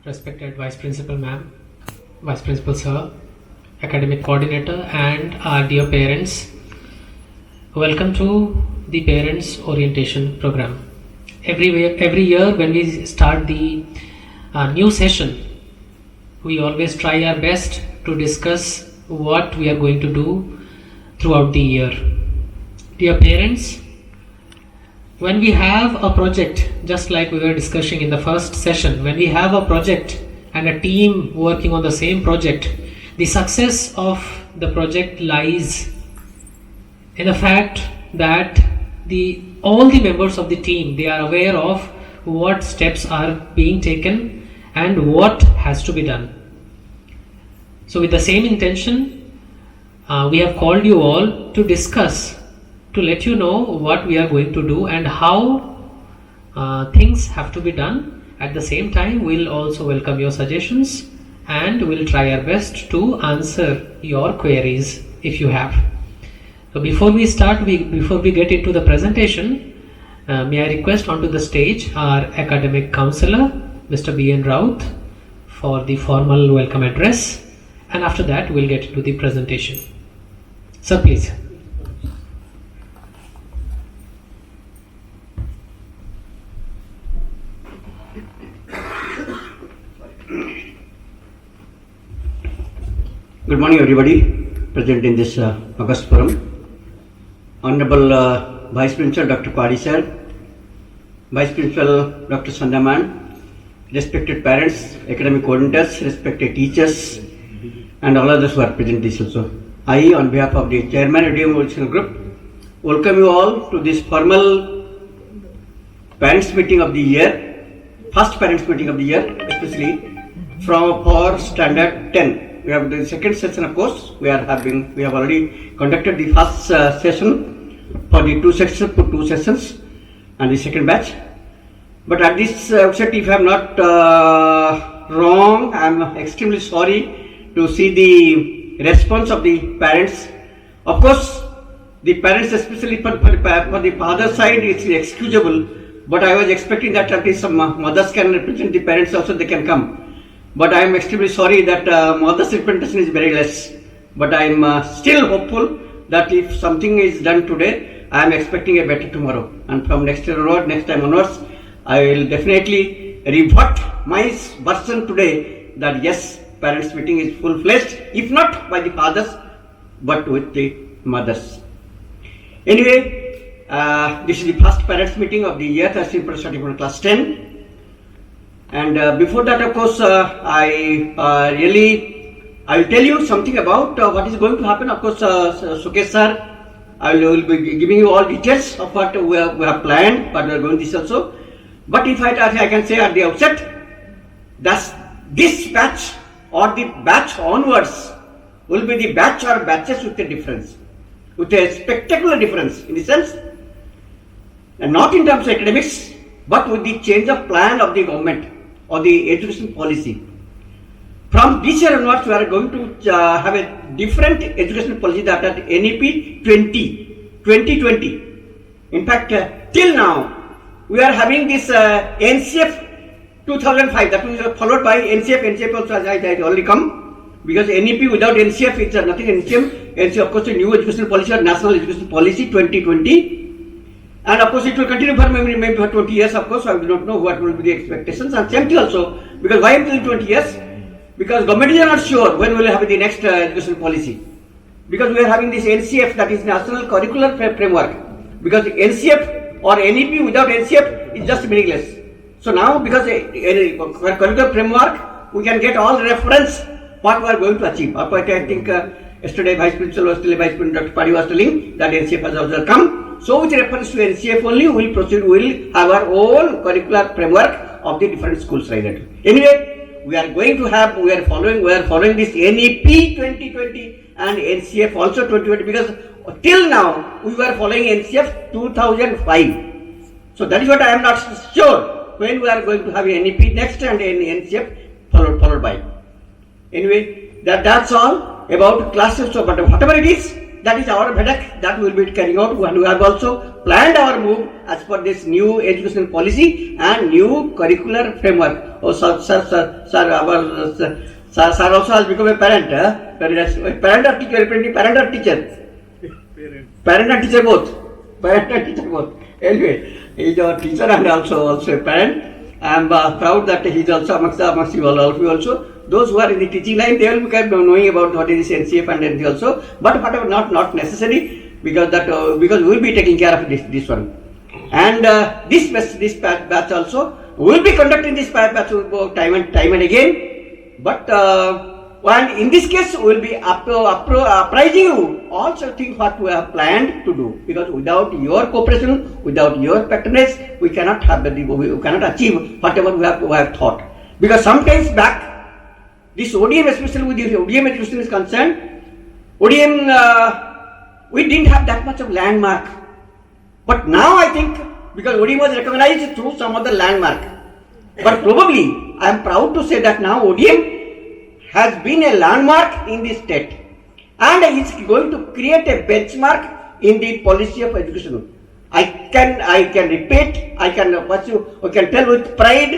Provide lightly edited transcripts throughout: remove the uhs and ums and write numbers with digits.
respected Vice Principal Ma'am, Vice Principal Sir, Academic Coordinator, and our dear parents. Welcome to the Parents Orientation Program. Every year when we start the new session, we always try our best to discuss what we are going to do throughout the year. Dear parents, when we have a project, just like we were discussing in the first session, when we have a project and a team working on the same project, the success of the project lies in the fact that all the members of the team, they are aware of what steps are being taken and what has to be done. So with the same intention, we have called you all to discuss, to let you know what we are going to do and how things have to be done. At the same time, we'll also welcome your suggestions and we'll try our best to answer your queries if you have. So before we start, before we get into the presentation, may I request onto the stage our academic counselor, Mr. B.N. Raut, for the formal welcome address, and after that we'll get into the presentation. Sir, please. Good morning, everybody present in this August forum. Honorable Vice Principal Dr. Padi sir, Vice Principal Dr. Sandaman, respected parents, academic coordinators, respected teachers, and all others who are present this also. I, on behalf of the Chairman of ODM Original Group, welcome you all to this formal parents meeting of the year, first parents meeting of the year, especially for standard 10. We have the second session, of course. We have already conducted the first session for the two sessions and the second batch. But at this outset, if I am not wrong, I am extremely sorry to see the response of the parents. Of course, the parents, especially for the father side, it's excusable. But I was expecting that at least some mothers can represent the parents also, they can come. But I am extremely sorry that mother's representation is very less. But I am still hopeful that if something is done today, I am expecting a better tomorrow. And from next time onwards, I will definitely revert my version today that yes, parents meeting is full-fledged, if not by the fathers, but with the mothers. Anyway, this is the first parents meeting of the year, starting from class 10. And before that, of course, I will tell you something about what is going to happen. Of course, Sukesh sir, I will be giving you all details of what we have planned, but we are going this also. But if I can say at the outset, that this batch or the batch onwards will be the batch or batches with a difference, with a spectacular difference in the sense, and not in terms of academics, but with the change of plan of the government or the education policy. From this year onwards, we are going to have a different education policy that at NEP 2020. In fact, till now, we are having this NCF 2005, that was followed by NCF also has already come, because NEP without NCF it's nothing. NCF of course a new education policy or national education policy 2020. And of course it will continue for maybe for 20 years, of course. I do not know what will be the expectations, and same thing also, because why until 20 years? Because government is not sure when we will have the next education policy. Because we are having this NCF, that is National Curricular Framework. Because NCF or NEP without NCF is just meaningless. So now, because curricular framework, we can get all reference what we are going to achieve. I think yesterday Vice Principal Dr. Padi was telling that NCF has also come. So with reference to NCF only, we will proceed, we will have our own curricular framework of the different schools right now. Anyway, we are following this NEP 2020 and NCF also 2020, because till now we were following NCF 2005. So that is what I am not sure when we are going to have NEP next and NCF followed by. Anyway, that's all about classes. So, but whatever it is, that is our headache that we will be carrying out, and we have also planned our move as per this new education policy and new curricular framework. Oh, sir, our sir also has become a parent. Parent or teacher, parent or teacher? Parent and teacher both. Parent and teacher both. Anyway, he is our teacher and also a parent. I am proud that he is also amongst you all also. Those who are in the teaching line, they will be knowing about what is this NCF and NC also. But whatever, not necessary, because we will be taking care of this one. And this batch also will be conducting this batch time and again. But and in this case, we will be apprising you also things what we have planned to do. Because without your cooperation, without your patronage, we cannot achieve whatever we have thought. Because sometimes back, this ODM, especially with the ODM education is concerned, ODM, we didn't have that much of landmark. But now I think, because ODM was recognized through some other landmark. But probably, I am proud to say that now ODM has been a landmark in the state. And is going to create a benchmark in the policy of education. I can repeat, I can tell with pride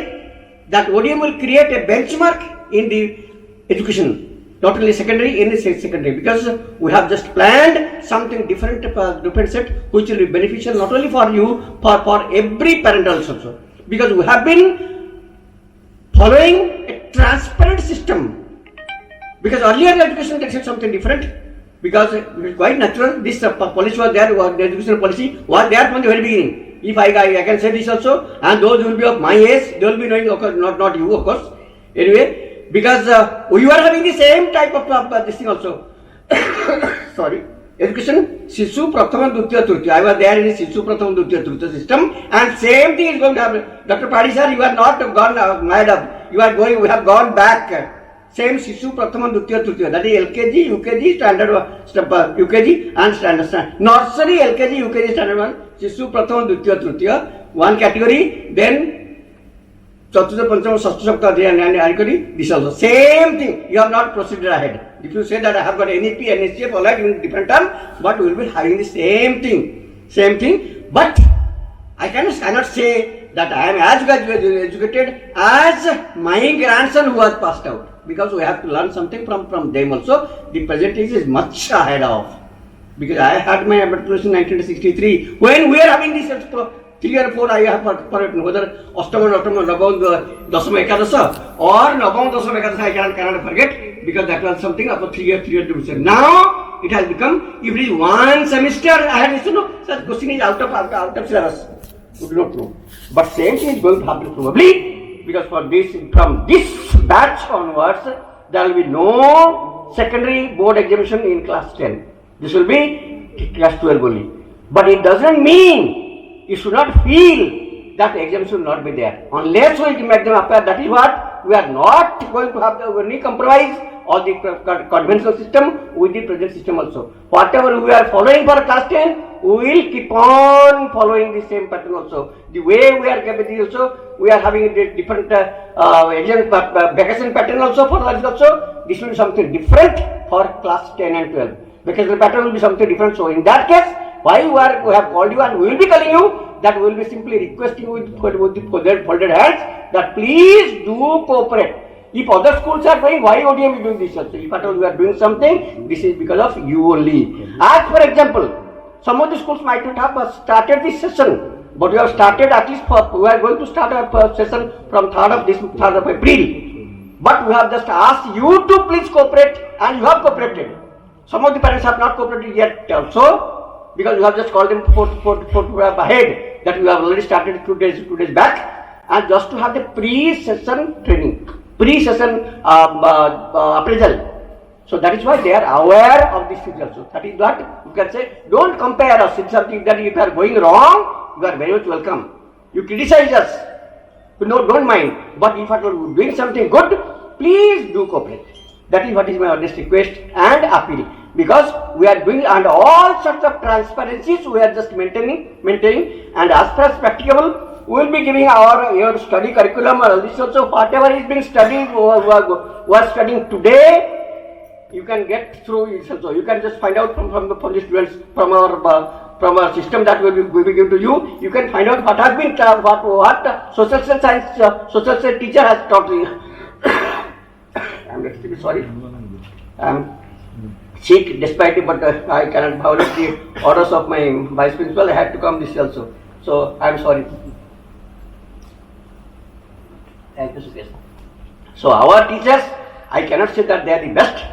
that ODM will create a benchmark in the education, not only secondary, in secondary, because we have just planned something different set, which will be beneficial not only for you, for every parent also. Because we have been following a transparent system. Because earlier education they said something different. Because it was quite natural, this policy was there, the educational policy was there from the very beginning. If I can say this also, and those who will be of my age, they will be knowing, of course, not you, of course. Anyway, because we were having the same type of this thing also. Sorry. Education, Sishu Prathama Dutya Trutya. I was there in the Sishu Prathama Dutya Trutya system, and same thing is going to happen. Dr. Padi sir, you are not gone mad up. We have gone back. Same Sishu Prathama Dutya Trutya. That is LKG, UKG, standard UKG and standard. Nursery, LKG, UKG, standard 1. Sishu Prathama Dutya Trutya. One category. Then Chaturtha Panchama Sashtra Sapta this also. Same thing. You have not proceeded ahead. If you say that I have got NEP, NSCF, all that in different term, but we will be having the same thing. Same thing. But I cannot say that I am as educated as my grandson who has passed out. Because we have to learn something from them also. The present is much ahead of. Because I had my matriculation in 1963. When we are having this 3 or 4, I have forgotten whether Astama, Nabam, Dasama Ekadasa or Nabam Dasama Ekadasa, I cannot forget. Because that was something about 3 years division. Now it has become, if it is one semester, I had to know, such question is out of syllabus. We do not know. But same thing is going to happen probably. Because from this batch onwards, there will be no secondary board examination in class 10. This will be class 12 only. But it doesn't mean, you should not feel that the examination will not be there. Unless we make them appear, that is what we are not going to have any compromise or the conventional system with the present system also. Whatever we are following for class 10, we will keep on following the same pattern also. The way we are capable also, we are having a different vacation pattern also for us also. This will be something different for class 10 and 12. Vacation pattern will be something different. So in that case, why we have called you and we will be telling you that we will be simply requesting you with the folded hands that please do cooperate. If other schools are doing, why ODM is doing this also? If at all we are doing something, this is because of you only. As for example, some of the schools might not have started this session, but we have started at least we are going to start our session from 3rd of April. But we have just asked you to please cooperate, and you have cooperated. Some of the parents have not cooperated yet also, because you have just called them for ahead that we have already started 2 days back, and just to have the pre-session training, pre-session appraisal. So that is why they are aware of this thing also. That is what you can say, don't compare us. It's something that if you are going wrong, you are very much welcome. You criticize us, no, don't mind. But if you are doing something good, please do cooperate. That is what is my honest request and appeal. Because we are doing and all sorts of transparencies we are just maintaining, and as far as practicable, we will be giving your study curriculum. This also whatever is being studied, who are studying today. you can get through it also. You can just find out from the students, from our system that will be given to you. You can find out what has been what social science social science teacher has taught you. I'm extremely sorry. I'm sick despite it, but I cannot violate the orders of my vice principal. I had to come this also. So I'm sorry. Thank you, Sukesh. So our teachers, I cannot say that they are the best,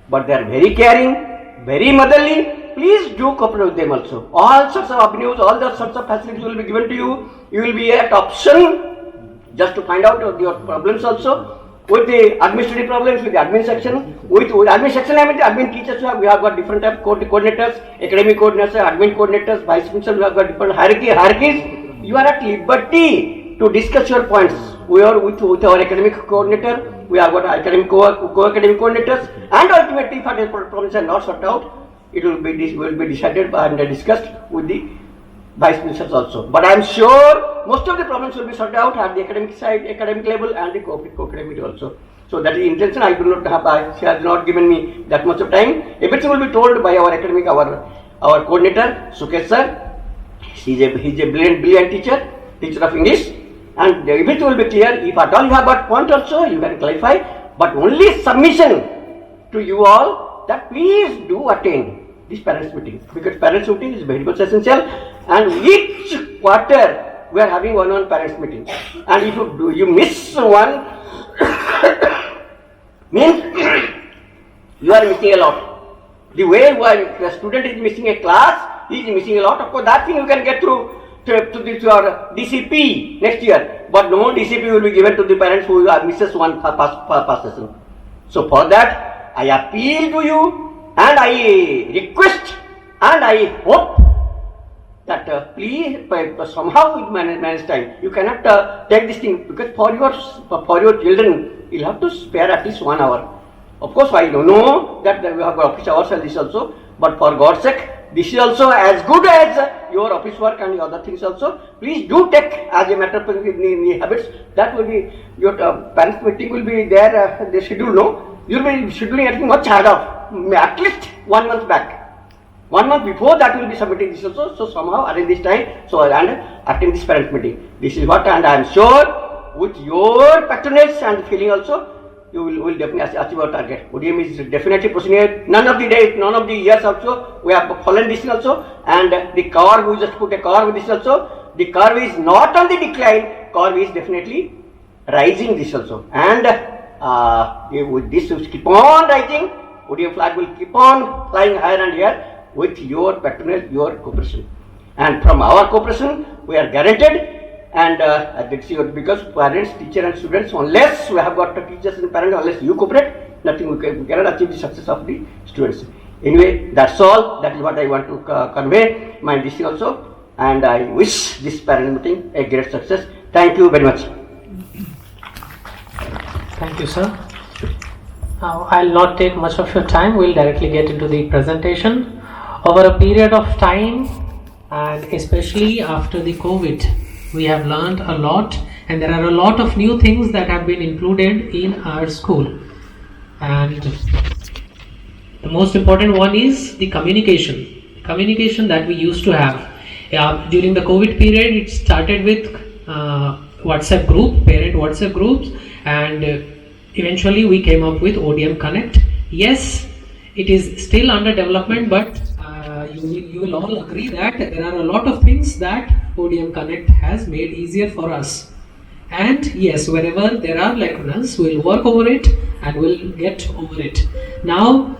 but they are very caring, very motherly. Please do cooperate with them also. All sorts of avenues, all the sorts of facilities will be given to you. You will be at option just to find out your problems also. With the administrative problems, with the admin section, with admin section, I mean the admin teachers, we have got different type of coordinators, academic coordinators, admin coordinators, vice principal, we have got different hierarchies. You are at liberty to discuss your points. We are with our academic coordinator, we have got academic co-academic coordinators, and ultimately if our problems are not sorted out, it will be decided and discussed with the vice principals also. But I am sure most of the problems will be sorted out at the academic side, academic level, and the co-academic also. So that is the intention. I do not have. She has not given me that much of time. Everything will be told by our academic, our coordinator, Sukesh sir. He's a brilliant teacher of English, and everything will be clear. If at all you have got point also, you can clarify. But only submission to you all that please do attend this parents meeting, because parents meeting is very much essential, and each quarter we are having one parents meeting, and if you miss one means you are missing a lot. The way a student is missing a class, he is missing a lot. Of course, that thing you can get through to your DCP next year, but no DCP will be given to the parents who misses one past session. So for that, I appeal to you, and I request, and I hope that please somehow manage time. You cannot take this thing, because for your children, you'll have to spare at least 1 hour. Of course, I don't know that we have office hours and this also, but for God's sake, this is also as good as your office work and the other things also. Please do take as a matter of the habits. That will be your parents meeting will be there. The schedule, no. You will be scheduling everything much ahead of at least 1 month back. 1 month before that will be submitting this also. So somehow arrange this time. So and attend this parents meeting. This is what, and I am sure with your patronage and feeling also, you will definitely achieve our target. ODM is definitely proceeding. None of the days, none of the years also, we have fallen this also, and the curve, we just put a curve with this also. The curve is not on the decline, curve is definitely rising this also. And with this will keep on rising, ODM flag will keep on flying higher and higher with your patronage, your cooperation. And from our cooperation, we are guaranteed. And because parents, teacher and students, unless we have got teachers and parents, unless you cooperate, nothing we cannot achieve the success of the students. Anyway, that's all. That is what I want to convey my decision also, and I wish this parent meeting a great success. Thank you very much. Thank you, sir. Now, I'll not take much of your time. We'll directly get into the presentation. Over a period of time, and especially after the COVID, we have learned a lot, and there are a lot of new things that have been included in our school. And the most important one is the communication that we used to have. During the COVID period, it started with WhatsApp group, parent WhatsApp groups, and eventually we came up with ODM Connect. Yes, it is still under development, but you will all agree that there are a lot of things that ODM Connect has made easier for us. And yes, wherever there are lacunas, we'll work over it and we'll get over it. Now,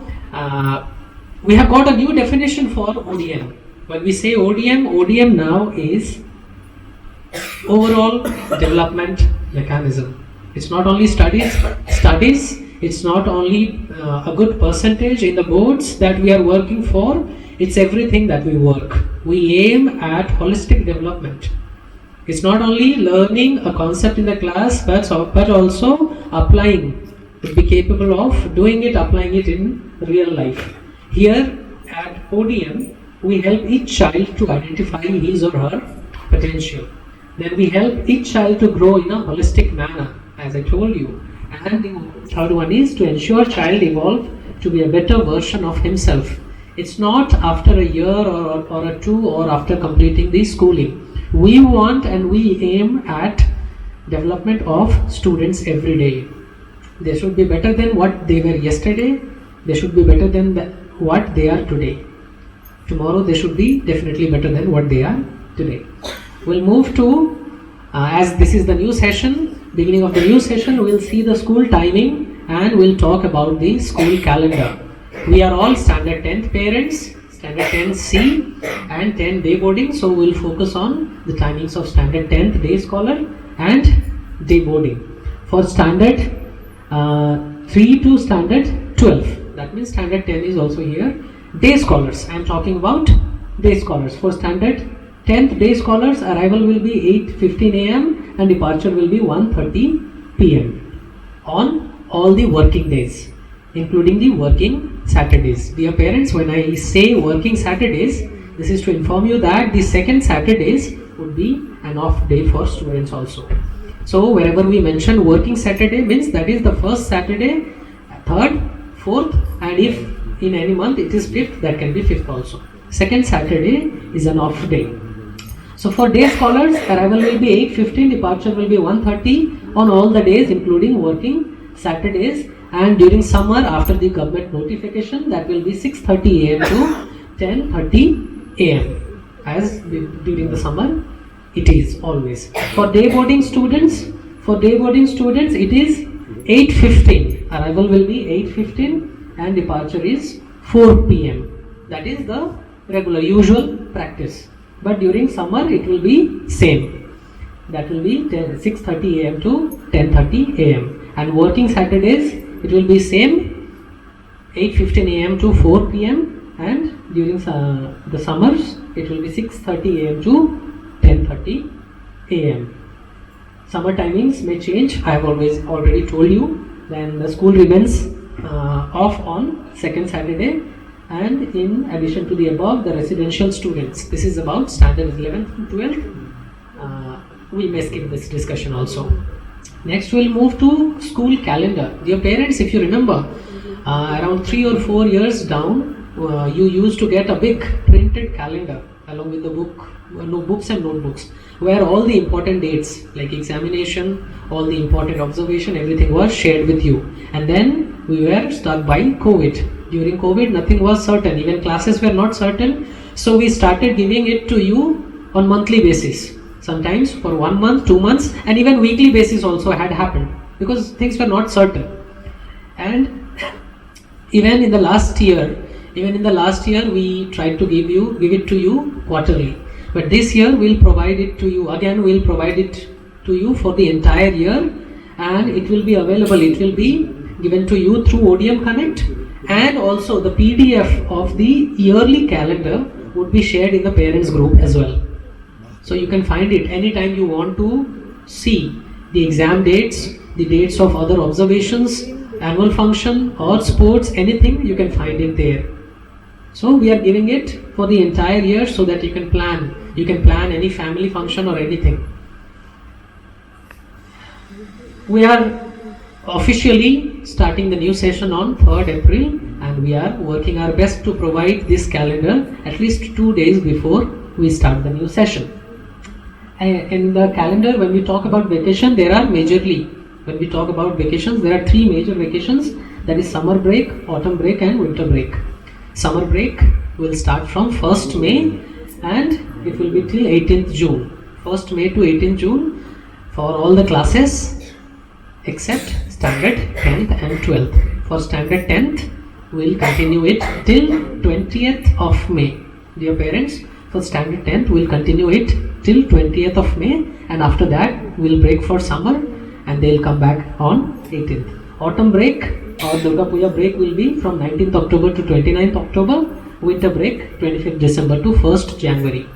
we have got a new definition for ODM. When we say ODM now is overall development mechanism. It's not only studies, it's not only a good percentage in the boards that we are working for, it's everything that we work. We aim at holistic development. It's not only learning a concept in the class, but also applying, to be capable of doing it, applying it in real life. Here at ODM, we help each child to identify his or her potential. Then we help each child to grow in a holistic manner, as I told you. And the third one is to ensure child evolve to be a better version of himself. It's not after a year or a two or after completing the schooling. We want and we aim at development of students every day. They should be better than what they were yesterday. They should be better than what they are today. Tomorrow they should be definitely better than what they are today. We'll move to, as this is the new session, beginning of the new session, we'll see the school timing and we'll talk about the school calendar. We are all standard 10th parents, standard 10C and 10 day boarding, so we'll focus on the timings of standard 10th day scholar and day boarding. For standard 3 to standard 12, that means standard 10 is also here. Day scholars, I am talking about day scholars. For standard 10th day scholars, arrival will be 8:15 a.m. and departure will be 1:30 p.m. on all the working days, including the working Saturdays. Dear parents, when I say working Saturdays, this is to inform you that the second Saturdays would be an off day for students also. So wherever we mention working Saturday means that is the first Saturday, third, fourth, and if in any month it is fifth, that can be fifth also. Second Saturday is an off day. So for day scholars, arrival will be 8:15, departure will be 1:30 on all the days including working Saturdays, and during summer after the government notification that will be 6:30 a.m. to 10:30 a.m. as during the summer it is always. For day boarding students, it is 8:15. Arrival will be 8:15 and departure is 4 p.m. That is the regular usual practice. But during summer it will be same. That will be 6:30 a.m. to 10:30 a.m. And working Saturdays it will be same, 8:15 a.m. to 4 p.m. and during the summers it will be 6:30 a.m. to 10:30 a.m. Summer timings may change. I have already told you. Then the school remains off on second Saturday, and in addition to the above, the residential students, this is about standard 11th and 12th, we may skip this discussion also. Next we'll move to school calendar. Dear parents, if you remember, around 3 or 4 years down, you used to get a big printed calendar along with the books and notebooks, where all the important dates like examination, all the important observation, everything was shared with you. And then we were stuck by COVID. During COVID, nothing was certain, even classes were not certain, so we started giving it to you on monthly basis. Sometimes for 1 month, 2 months, and even weekly basis also had happened because things were not certain. And even in the last year we tried to give it to you quarterly. But this year we'll provide it to you again. We'll provide it to you for the entire year, and it will be available. It will be given to you through ODM Connect, and also the PDF of the yearly calendar would be shared in the parents group as well. So you can find it anytime you want to see the exam dates, the dates of other observations, annual function or sports, anything you can find it there. So we are giving it for the entire year so that you can plan. You can plan any family function or anything. We are officially starting the new session on 3rd April, and we are working our best to provide this calendar at least 2 days before we start the new session. In the calendar, when we talk about vacation, there are when we talk about vacations, there are 3 major vacations, that is summer break, autumn break and winter break. Summer break will start from 1st May and it will be till 18th June. 1st May to 18th June for all the classes except standard 10th and 12th. For standard 10th, we will continue it till 20th of May. Dear parents, for standard 10th, we will continue it till 20th of May, and after that we will break for summer and they will come back on 18th. Autumn break or Durga Puja break will be from 19th October to 29th October. Winter break 25th December to 1st January.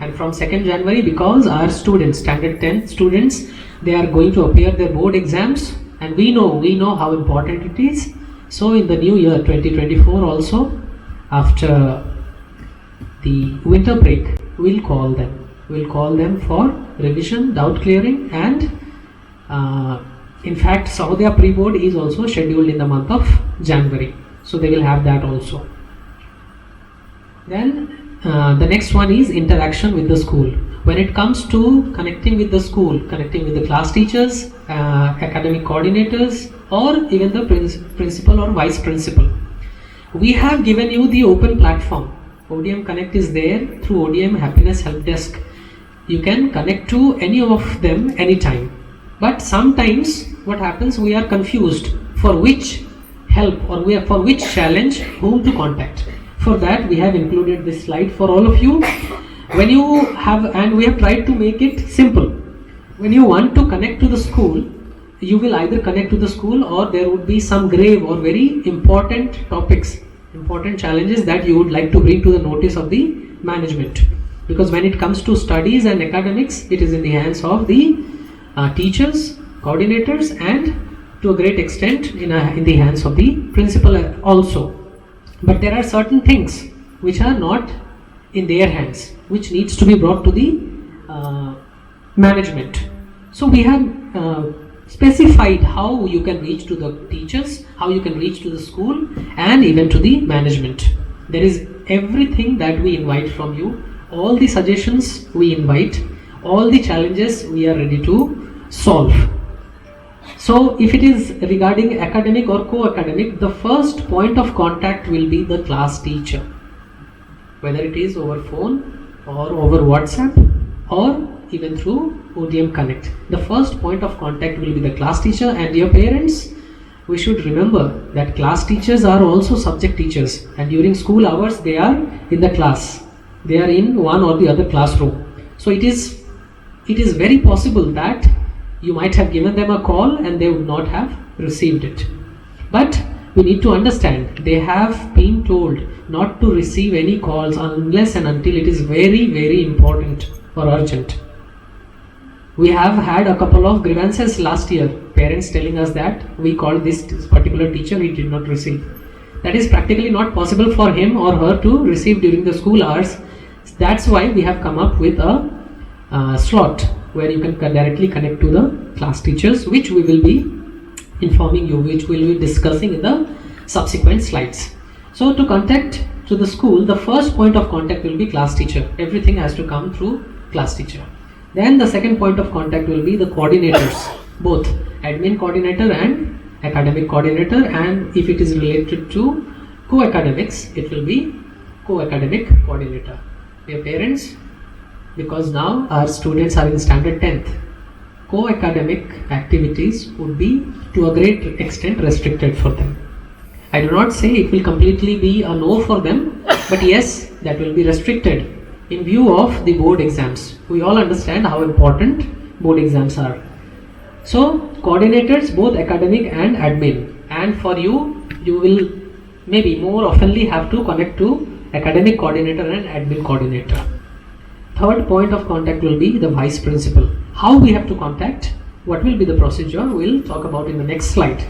And from 2nd January, because our students, standard 10th students, they are going to appear their board exams, and we know how important it is. So in the new year 2024 also, after the winter break, we'll call them for revision, doubt clearing, and in fact Sahodaya pre-board is also scheduled in the month of January. so they will have that also. Then the next one is interaction with the school. When it comes to connecting with the school, connecting with the class teachers, academic coordinators, or even the principal or vice principal, we have given you the open platform. ODM Connect is there through ODM Happiness Help Desk. You can connect to any of them anytime. But sometimes what happens, we are confused for which help or for which challenge whom to contact. For that we have included this slide for all of you. When you have, and we have tried to make it simple. When you want to connect to the school, you will either connect to the school, or there would be some grave or very important topics, important challenges that you would like to bring to the notice of the management. Because when it comes to studies and academics, it is in the hands of the teachers, coordinators, and to a great extent in the hands of the principal also. But there are certain things which are not in their hands, which needs to be brought to the management. So we have specified how you can reach to the teachers, how you can reach to the school, and even to the management. There is everything that we invite from you, all the suggestions we invite, all the challenges we are ready to solve. So if it is regarding academic or co-academic, the first point of contact will be the class teacher, whether it is over phone or over WhatsApp or even through ODM Connect. The first point of contact will be the class teacher. And dear parents, we should remember that class teachers are also subject teachers, and during school hours they are in the class. They are in one or the other classroom. So it is very possible that you might have given them a call and they would not have received it. But we need to understand, they have been told not to receive any calls unless and until it is very, very important or urgent. We have had a couple of grievances last year, parents telling us that we called this particular teacher, he did not receive. That is practically not possible for him or her to receive during the school hours. That's why we have come up with a slot where you can directly connect to the class teachers, which we will be informing you, which we will be discussing in the subsequent slides. So to contact to the school, the first point of contact will be class teacher. Everything has to come through class teacher. Then the second point of contact will be the coordinators, both admin coordinator and academic coordinator, and if it is related to co-academics, it will be co-academic coordinator. Dear parents, because now our students are in standard 10th, co-academic activities would be to a great extent restricted for them. I do not say it will completely be a no for them, but yes, that will be restricted in view of the board exams. We all understand how important board exams are. So coordinators, both academic and admin, and for you will maybe more oftenly have to connect to academic coordinator and admin coordinator. Third point of contact will be the vice principal. How we have to contact, what will be the procedure, we'll talk about in the next slide.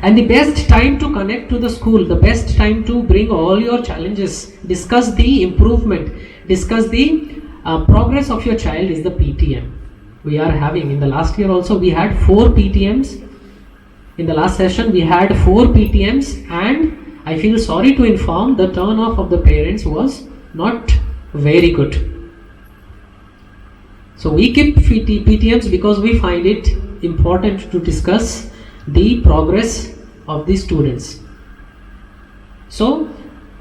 And the best time to connect to the school, the best time to bring all your challenges, discuss the improvement, discuss the progress of your child is the PTM. We are having, in the last year also we had 4 PTMs. In the last session we had 4 PTMs, and I feel sorry to inform the turn off of the parents was not very good. So we keep PTMs because we find it important to discuss the progress of the students. So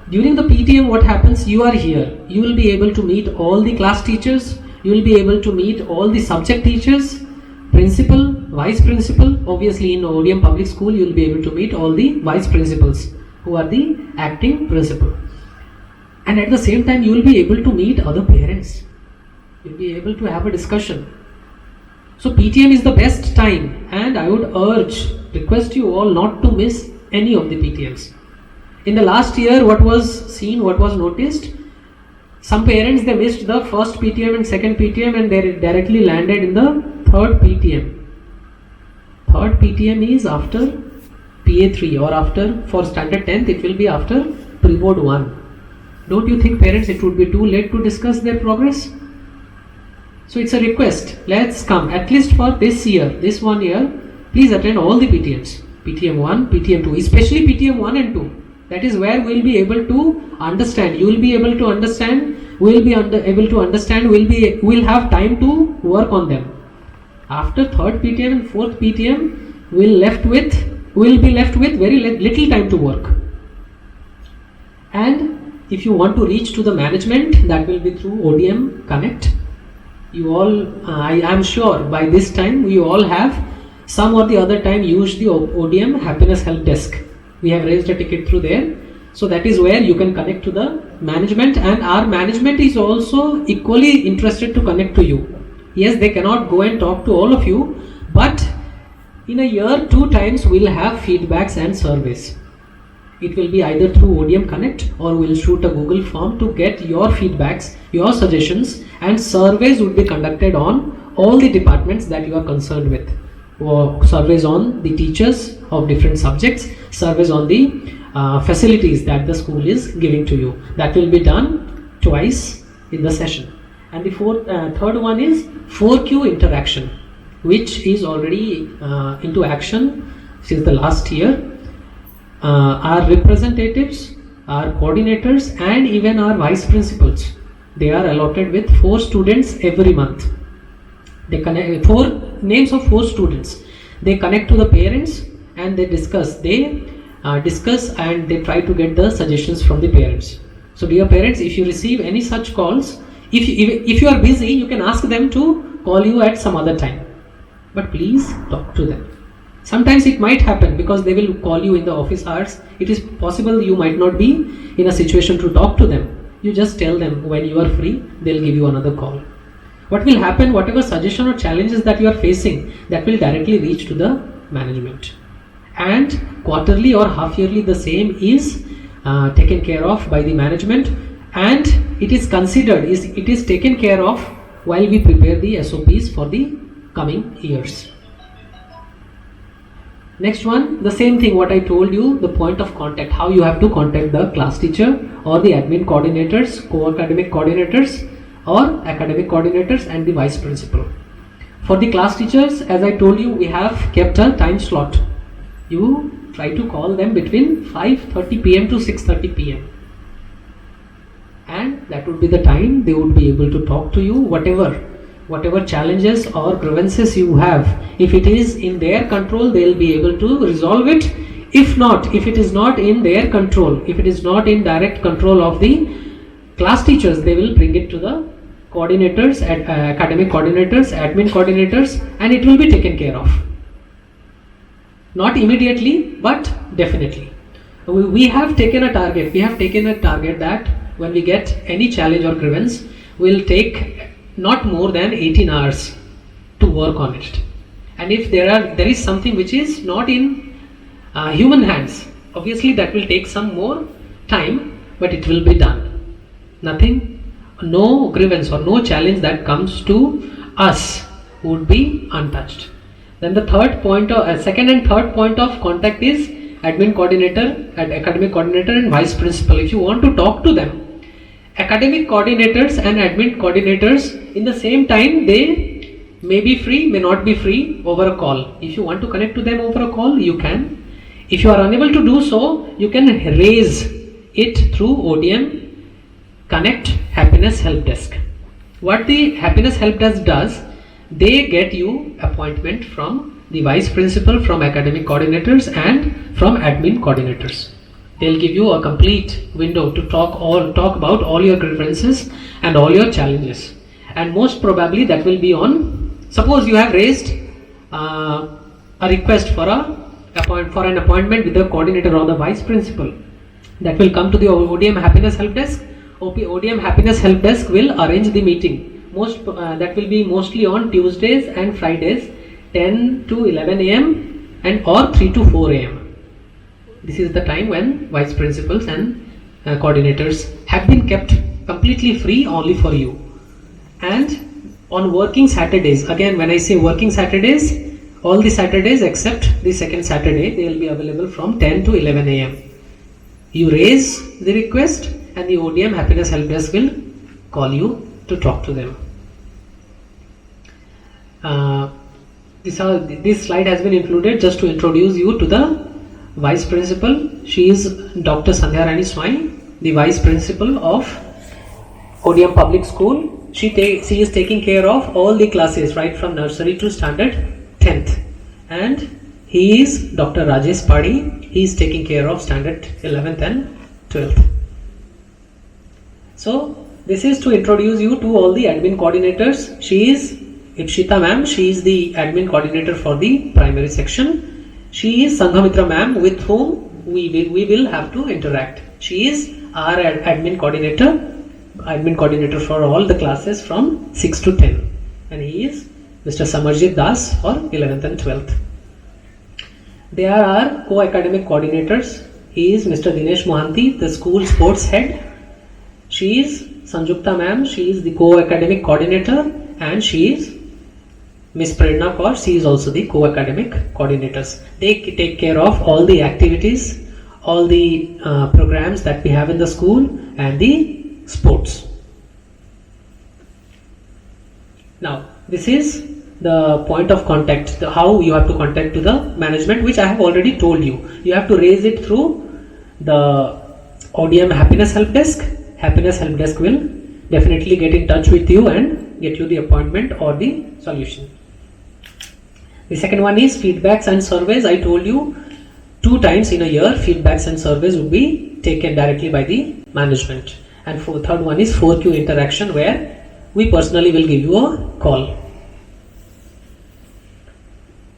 during the PTM, what happens, you are here, you will be able to meet all the class teachers, you will be able to meet all the subject teachers, principal, vice principal. Obviously in ODM public school you will be able to meet all the vice principals who are the acting principal, and at the same time you will be able to meet other parents, you will be able to have a discussion. So PTM is the best time, and I would request you all not to miss any of the PTMs. In the last year, what was seen, what was noticed, some parents, they missed the first PTM and second PTM, and they directly landed in the third PTM. Third PTM is after PA3, or after, for standard 10th it will be after pre-board 1. Don't you think, parents, it would be too late to discuss their progress? So it's a request, let's come, at least for this year, this 1 year, please attend all the PTMs, PTM 1, PTM 2, especially PTM 1 and 2. That is where we'll be able to understand. You will be able to understand. We'll be able to understand. We'll have time to work on them. After third PTM and fourth PTM, we'll be left with very little time to work. And if you want to reach to the management, that will be through ODM Connect. You all, I'm sure by this time you all have some or the other time used the ODM Happiness Help Desk. We have raised a ticket through there. So that is where you can connect to the management, and our management is also equally interested to connect to you. Yes, they cannot go and talk to all of you, but in a year 2 times we'll have feedbacks and surveys. It will be either through ODM Connect or we'll shoot a Google form to get your feedbacks, your suggestions, and surveys would be conducted on all the departments that you are concerned with. Or surveys on the teachers of different subjects, surveys on the facilities that the school is giving to you. That will be done twice in the session. And the third one is 4Q interaction, which is already into action since the last year. Our representatives, our coordinators, and even our vice principals, they are allotted with 4 students every month. They connect 4 names of 4 students. They connect to the parents and they discuss. They discuss and they try to get the suggestions from the parents. So dear parents, if you receive any such calls, if you are busy, you can ask them to call you at some other time. But please talk to them. Sometimes it might happen because they will call you in the office hours. It is possible you might not be in a situation to talk to them. You just tell them when you are free, they'll give you another call. What will happen, whatever suggestion or challenges that you are facing, that will directly reach to the management. And quarterly or half yearly, the same is taken care of by the management, and it is considered, it is taken care of while we prepare the SOPs for the coming years. Next one, the same thing what I told you, the point of contact, how you have to contact the class teacher or the admin coordinators, co-academic coordinators or academic coordinators and the vice principal. For the class teachers, as I told you, we have kept a time slot. You try to call them between 5:30 PM to 6:30 PM. And that would be the time they would be able to talk to you, whatever challenges or grievances you have. If it is in their control, they'll be able to resolve it. If not, if it is not in their control, if it is not in direct control of the class teachers, they will bring it to the coordinators, academic coordinators, admin coordinators, and it will be taken care of. Not immediately, but definitely. We have taken a target. We have taken a target that when we get any challenge or grievance, we'll take not more than 18 hours to work on it. And if there is something which is not in human hands, obviously that will take some more time, but it will be done. Nothing, no grievance or no challenge that comes to us would be untouched. Then the second and third point of contact is admin coordinator, academic coordinator and vice principal. If you want to talk to them, academic coordinators and admin coordinators, in the same time they may be free, may not be free over a call. If you want to connect to them over a call, you can. If you are unable to do so, you can raise it through ODM Connect Happiness Help Desk. What the Happiness Help Desk does, they get you appointment from the vice principal, from academic coordinators and from admin coordinators. They'll give you a complete window to talk about all your grievances and all your challenges. And most probably that will be on, suppose you have raised a request for an appointment with the coordinator or the vice principal. That will come to the ODM Happiness Help Desk. ODM Happiness Help Desk will arrange the meeting. That will be mostly on Tuesdays and Fridays, 10 to 11 AM and or 3 to 4 AM. This is the time when vice principals and coordinators have been kept completely free only for you. And on working Saturdays, again when I say working Saturdays, all the Saturdays except the second Saturday, they will be available from 10 to 11 AM. You raise the request and the ODM Happiness Help Desk will call you to talk to them. This slide has been included just to introduce you to the Vice Principal, she is Dr. Sandhya Rani Swami, the Vice Principal of ODM Public School. She is taking care of all the classes right from nursery to standard 10th. And he is Dr. Rajesh Padi. He is taking care of standard 11th and 12th. So this is to introduce you to all the admin coordinators. She is Ipshita ma'am. She is the admin coordinator for the primary section. She is Sanghamitra ma'am, with whom we will have to interact. She is our admin coordinator for all the classes from 6 to 10, and he is Mr. Samarjit Das for 11th and 12th. They are our co-academic coordinators. He is Mr. Dinesh Mohanty, the school sports head. She is Sanjukta ma'am. She is the co-academic coordinator, and she is Miss Prerna Kaur. She is also the co-academic coordinators. They take care of all the activities, all the programs that we have in the school, and the sports. Now, this is the point of contact, how you have to contact to the management, which I have already told you. You have to raise it through the ODM Happiness Help Desk. Happiness Help Desk will definitely get in touch with you and get you the appointment or the solution. The second one is feedbacks and surveys. I told you 2 times in a year feedbacks and surveys will be taken directly by the management. And third one is 4Q interaction, where we personally will give you a call.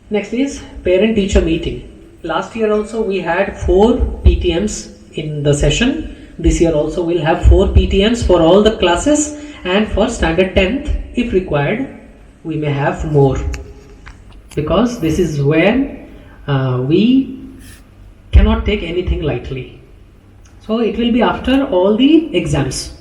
Next is parent teacher meeting. Last year also we had 4 PTMs in the session. This year also we'll have 4 PTMs for all the classes, and for standard 10th, if required, we may have more, because this is when we cannot take anything lightly. So it will be after all the exams.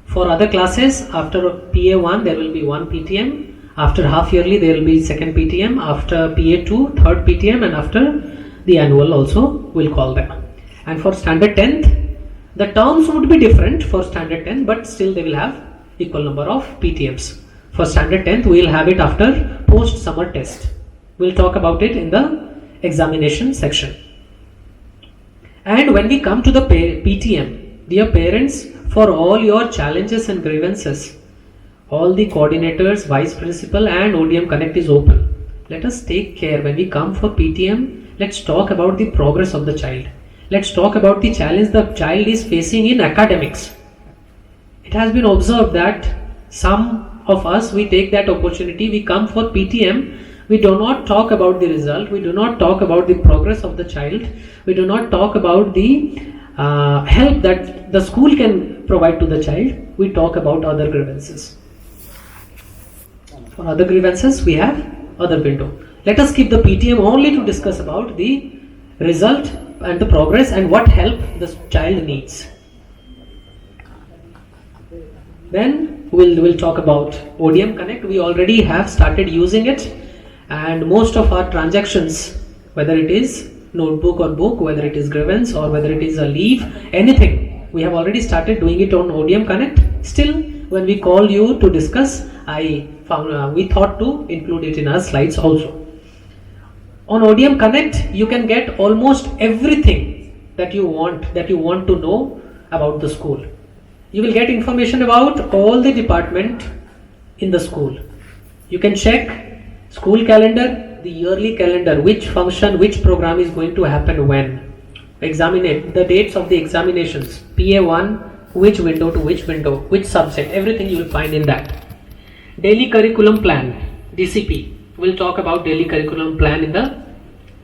For other classes, after PA1 there will be 1 PTM, after half yearly there will be 2nd PTM, after PA2 3rd PTM, and after the annual also we'll call them. And for standard 10th, the terms would be different for standard 10th, but still they will have equal number of PTMs. For standard 10th, we will have it after post summer test. We'll talk about it in the examination section. And when we come to the PTM, dear parents, for all your challenges and grievances, all the coordinators, vice principal and ODM Connect is open. Let us take care when we come for PTM. Let's talk about the progress of the child. Let's talk about the challenge the child is facing in academics. It has been observed that some of us, we take that opportunity, we come for PTM, we do not talk about the result, we do not talk about the progress of the child, we do not talk about the help that the school can provide to the child, we talk about other grievances. For other grievances, we have other window. Let us keep the PTM only to discuss about the result and the progress and what help the child needs. Then we'll talk about ODM Connect. We already have started using it, and most of our transactions, whether it is notebook or book, whether it is grievance or whether it is a leave, anything, we have already started doing it on ODM Connect. Still, when we call you to discuss, we thought to include it in our slides also. On ODM Connect, you can get almost everything that you want to know about the school. You will get information about all the department in the school. You can check school calendar, the yearly calendar, which function, which program is going to happen when. Examine it, the dates of the examinations, PA1, which window to which window, which subject, everything you will find in that. Daily curriculum plan, DCP. We'll talk about daily curriculum plan in the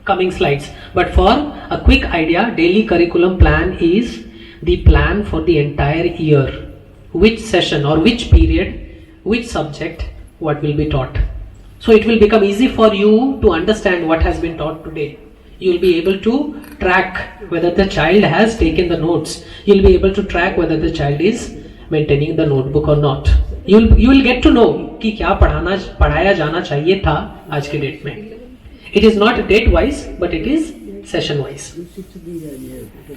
coming slides. But for a quick idea, daily curriculum plan is the plan for the entire year. Which session or which period, which subject, what will be taught. So it will become easy for you to understand what has been taught today. You will be able to track whether the child has taken the notes. You will be able to track whether the child is maintaining the notebook or not. You will get to know कि क्या पढ़ाया जाना चाहिए था आज के date में. It is not date wise, but it is session wise.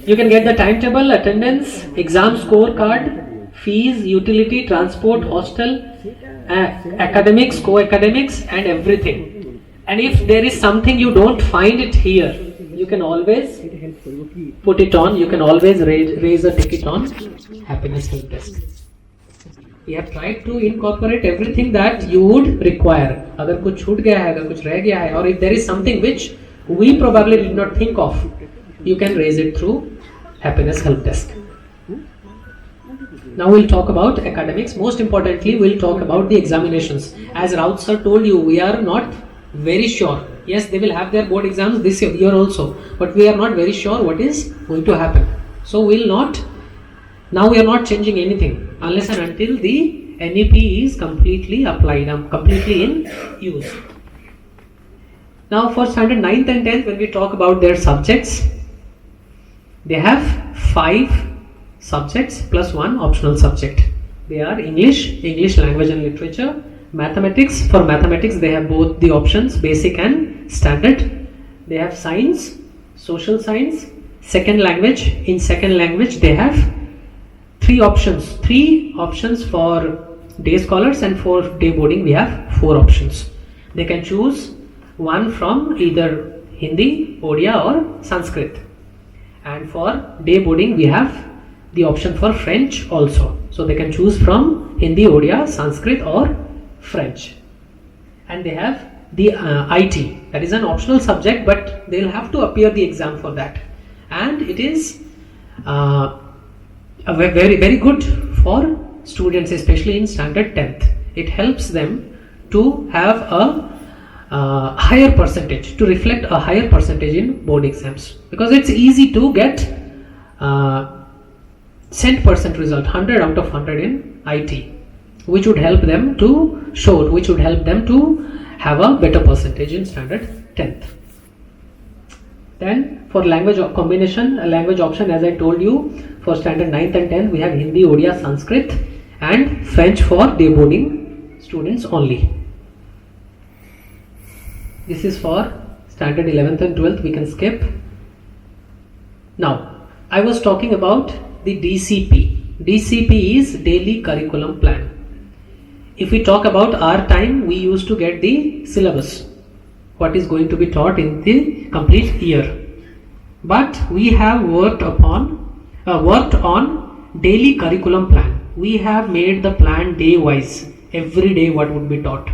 You can get the timetable, attendance, exam scorecard, fees, utility, transport, hostel, academics, co-academics, and everything. And if there is something you don't find it here, You can always put it on. You can always raise a ticket on Happiness Help Desk. We have tried to incorporate everything that you would require. अगर कुछ छूट गया है, अगर कुछ रह गया है, or if there is something which we probably did not think of, you can raise it through Happiness Help Desk. Now we'll talk about academics. Most importantly, we'll talk about the examinations. As Raut sir told you, we are not very sure. Yes, they will have their board exams this year also, but we are not very sure what is going to happen. So now we are not changing anything unless and until the NEP is completely applied, completely in use. Now for standard 9th and 10th, when we talk about their subjects, they have 5 subjects plus 1 optional subject. They are English language and literature, mathematics. For mathematics, they have both the options, basic and standard. They have science, social science, second language. In second language, they have 3 options for day scholars, and for day boarding, we have 4 options. They can choose one from either Hindi, Odia or Sanskrit. And for day boarding, we have the option for French also. So they can choose from Hindi, Odia, Sanskrit or French. And they have the IT, that is an optional subject, but they'll have to appear the exam for that. And it is very, very good for students, especially in standard 10th. It helps them to have a higher percentage, to reflect a higher percentage in board exams, because it's easy to get cent percent result, 100 out of 100 in IT, which would help them to have a better percentage in standard 10th. Then for language combination, a language option, as I told you, for standard 9th and 10th, we have Hindi, Odia, Sanskrit and French for day boarding students only. This is for standard 11th and 12th, we can skip. Now, I was talking about the DCP. DCP is Daily Curriculum Plan. If we talk about our time, we used to get the syllabus, what is going to be taught in the complete year. But we have worked on Daily Curriculum Plan. We have made the plan day wise, every day what would be taught.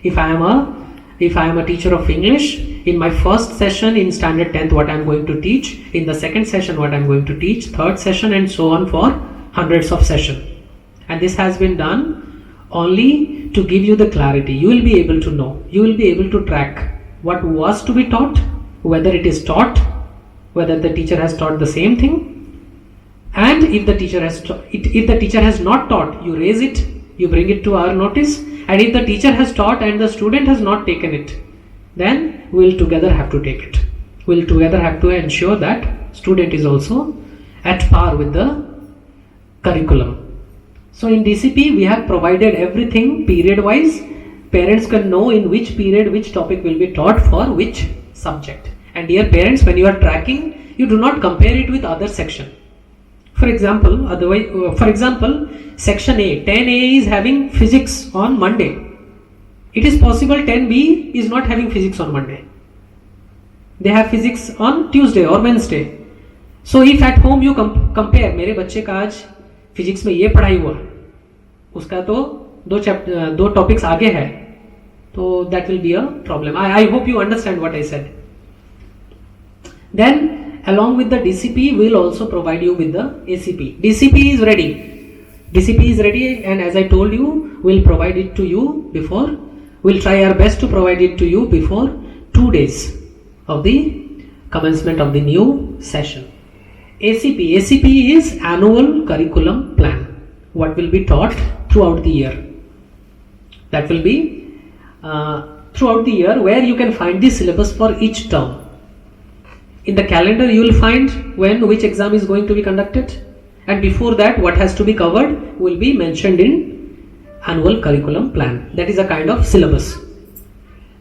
If I am a teacher of English, in my first session in standard 10th, what I am going to teach, in the second session what I am going to teach, third session, and so on for hundreds of sessions. And this has been done only to give you the clarity. You will be able to know, you will be able to track what was to be taught, whether it is taught, whether the teacher has taught the same thing, and if the teacher has not taught, you raise it, you bring it to our notice. And if the teacher has taught and the student has not taken it, then we will together have to take it. We will together have to ensure that student is also at par with the curriculum. So in DCP, we have provided everything period wise. Parents can know in which period which topic will be taught for which subject. And dear parents, when you are tracking, you do not compare it with other section. For example, section A, 10A is having physics on Monday. It is possible 10B is not having physics on Monday. They have physics on Tuesday or Wednesday. So if at home you compare, मेरे बच्चे का आज physics में ये पढ़ाई हुआ, उसका तो दो टॉपिक्स आगे है, तो that will be a problem. I hope you understand what I said. Then along with the DCP, we will also provide you with the ACP. DCP is ready, and as I told you, we will provide it to you before, we will try our best to provide it to you before 2 days of the commencement of the new session. ACP is Annual Curriculum Plan. What will be taught throughout the year. That will be throughout the year, where you can find the syllabus for each term. In the calendar, you will find which exam is going to be conducted, and before that what has to be covered will be mentioned in Annual Curriculum Plan. That is a kind of syllabus.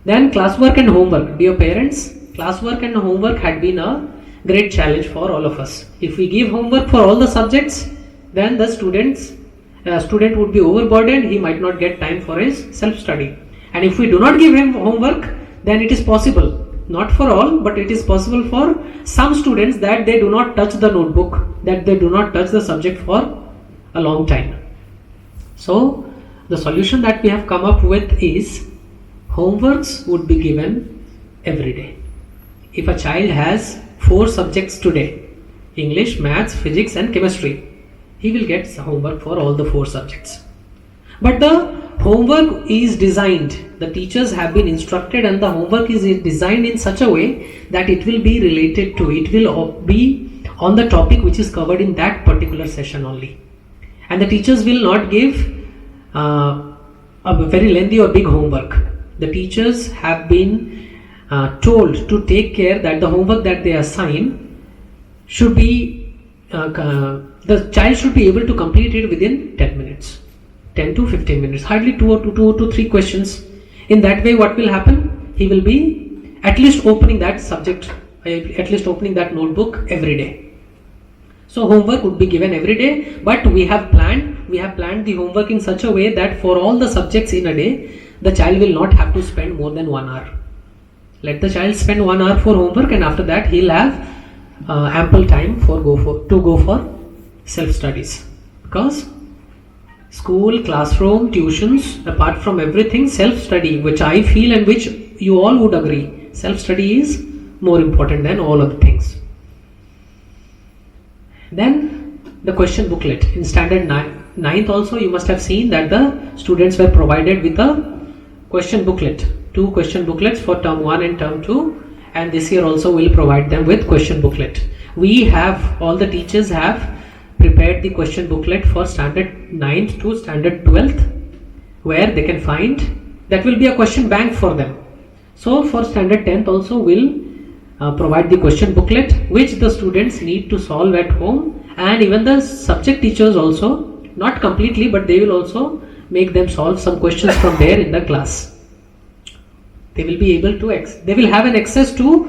Then classwork and homework. Dear parents, classwork and homework had been a great challenge for all of us. If we give homework for all the subjects, then the student would be overburdened. He might not get time for his self-study. And if we do not give him homework, then it is possible not for all, but it is possible for some students that they do not touch the notebook, that they do not touch the subject for a long time. So the solution that we have come up with is homeworks would be given every day. If a child has 4 subjects today, English, Maths, Physics and Chemistry, he will get homework for all the 4 subjects. But the homework is designed, the teachers have been instructed and the homework is designed in such a way that it will be related to, it will be on the topic which is covered in that particular session only. And the teachers will not give a very lengthy or big homework. The teachers have been told to take care that the homework that they assign should be, the child should be able to complete it within 10 minutes, 10 to 15 minutes, hardly 2 to 3 questions. In that way, what will happen? He will be at least opening that subject, at least opening that notebook every day. So homework would be given every day, but we have planned the homework in such a way that for all the subjects in a day, the child will not have to spend more than 1 hour. Let the child spend 1 hour for homework, and after that he'll have ample time to go for self-studies. Because school, classroom, tuitions, apart from everything, self-study, which I feel and which you all would agree, self-study is more important than all other things. Then the question booklet. In standard 9th also you must have seen that the students were provided with a question booklet, 2 question booklets for term 1 and term 2, and this year also we will provide them with question booklet. We have, all the teachers have prepared the question booklet for standard 9th to standard 12th, where they can find, that will be a question bank for them. So for standard 10th also we'll provide the question booklet which the students need to solve at home, and even the subject teachers also, not completely, but they will also make them solve some questions from there in the class. They will be able to, they will have an access to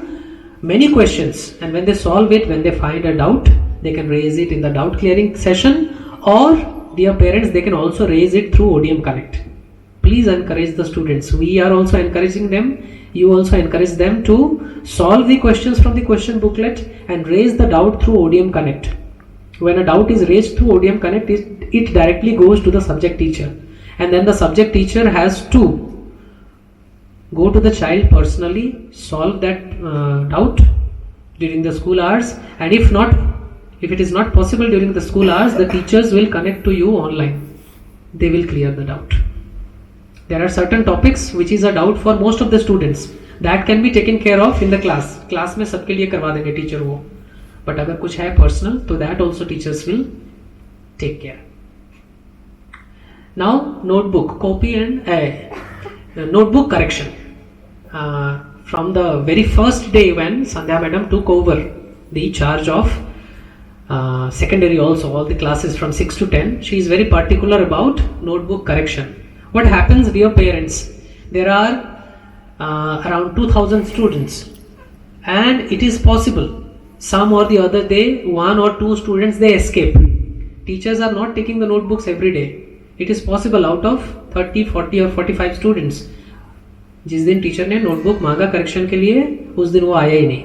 many questions, and when they solve it, when they find a doubt, they can raise it in the doubt clearing session, or dear parents, they can also raise it through ODM Connect. Please encourage the students. We are also encouraging them. You also encourage them to solve the questions from the question booklet and raise the doubt through ODM Connect. When a doubt is raised through ODM Connect, it directly goes to the subject teacher, and then the subject teacher has to go to the child personally, solve that doubt during the school hours, and if it is not possible during the school hours, the teachers will connect to you online. They will clear the doubt. There are certain topics which is a doubt for most of the students, that can be taken care of in the class. Class में सबके लिए करवा देंगे teacher वो. But अगर कुछ है personal, तो that also teachers will take care. Now notebook copy and notebook correction. From the very first day when Sandhya madam took over the charge of secondary also, all the classes from 6 to 10, she is very particular about notebook correction. What happens, dear parents? There are around 2000 students, and it is possible some or the other day 1 or 2 students they escape. Teachers are not taking the notebooks every day. It is possible out of 30, 40 or 45 students, जिस दिन teacher ने notebook मांगा correction के लिए उस दिन वो आया ही नहीं,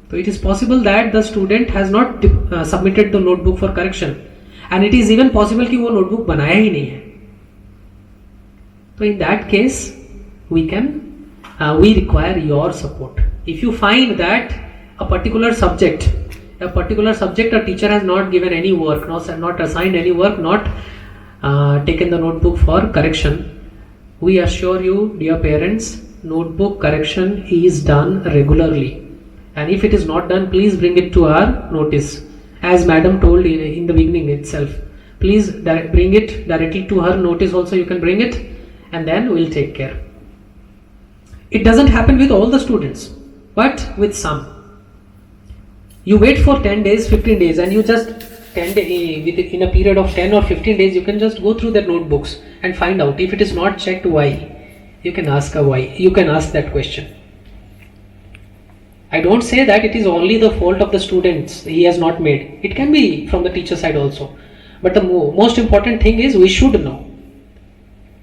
तो it is possible that the student has not submitted the notebook for correction, and it is even possible कि वो notebook बनाया ही नहीं है. So in that case we require your support. If you find that a particular subject a teacher has not given any work, not assigned any work, not taken the notebook for correction, we assure you, dear parents, notebook correction is done regularly, and if it is not done, please bring it to our notice. As madam told in the beginning itself, please bring it directly to her notice also. You can bring it, and then we'll take care. It doesn't happen with all the students, but with some. You wait for 10 days, 15 days, and you just in a period of 10 or 15 days, you can just go through their notebooks and find out. If it is not checked, why? You can ask a why. You can ask that question. I don't say that it is only the fault of the students he has not made. It can be from the teacher side also. But the most important thing is we should know.